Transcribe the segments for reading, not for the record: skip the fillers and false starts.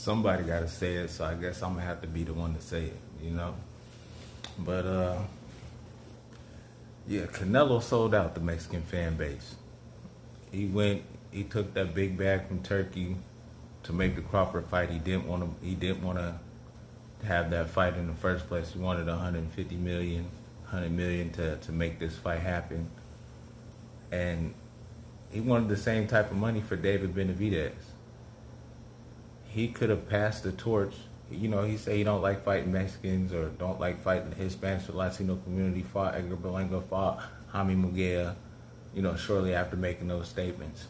somebody got to say it, so I guess I'm gonna have to be the one to say it, you know. But yeah, Canelo sold out the Mexican fan base. He took that big bag from Turkey to make the Crawford fight. He didn't want to have that fight in the first place. He wanted 150 million, 100 million to make this fight happen, and he wanted the same type of money for David Benavidez. He could have passed the torch. You know, he said he don't like fighting Mexicans or don't like fighting the Hispanic or Latino community. Fought Edgar Berlanga, fought Jaime Munguia, you know, shortly after making those statements.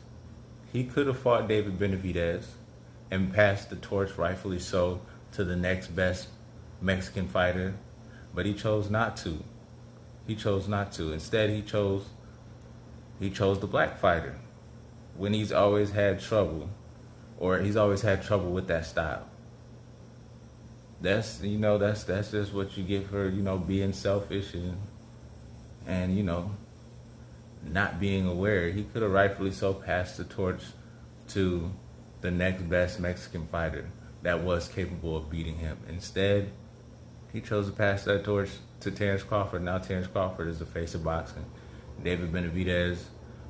He could have fought David Benavidez and passed the torch, rightfully so, to the next best Mexican fighter, but he chose not to. He chose not to. Instead, he chose the black fighter when he's always had trouble, or he's always had trouble with that style. That's just what you get for, you know, being selfish and you know, not being aware. He could have rightfully so passed the torch to the next best Mexican fighter that was capable of beating him. Instead, he chose to pass that torch to Terence Crawford. Now Terence Crawford is the face of boxing. David Benavidez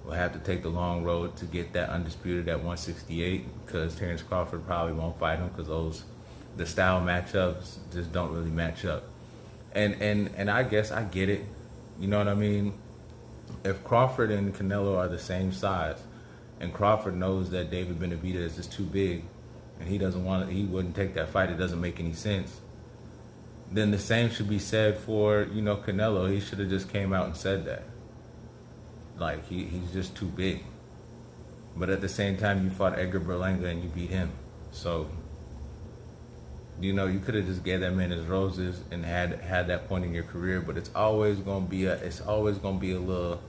will have to take the long road to get that undisputed at 168 because Terence Crawford probably won't fight him because the style matchups just don't really match up. And I guess I get it. You know what I mean? If Crawford and Canelo are the same size, and Crawford knows that David Benavidez is too big, and he wouldn't take that fight, it doesn't make any sense, then the same should be said for, you know, Canelo. He should have just came out and said that. Like, he's just too big. But at the same time, you fought Edgar Berlanga and you beat him. So, you know, you could have just gave that man his roses and had that point in your career, but it's always gonna be a little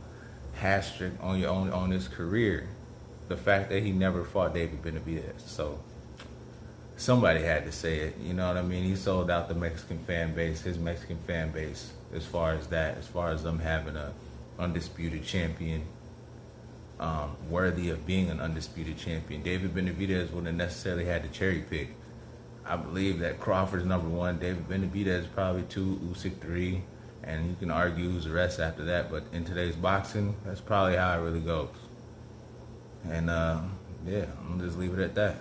asterisk on his career. The fact that he never fought David Benavidez. So somebody had to say it, you know what I mean? He sold out the Mexican fan base, his Mexican fan base, as far as them having a undisputed champion, worthy of being an undisputed champion. David Benavidez wouldn't have necessarily had to cherry pick. I believe that Crawford's number one, David Benavidez probably 2, Usyk 3, and you can argue who's the rest after that, but in today's boxing, that's probably how it really goes. And yeah, I'm gonna just leave it at that.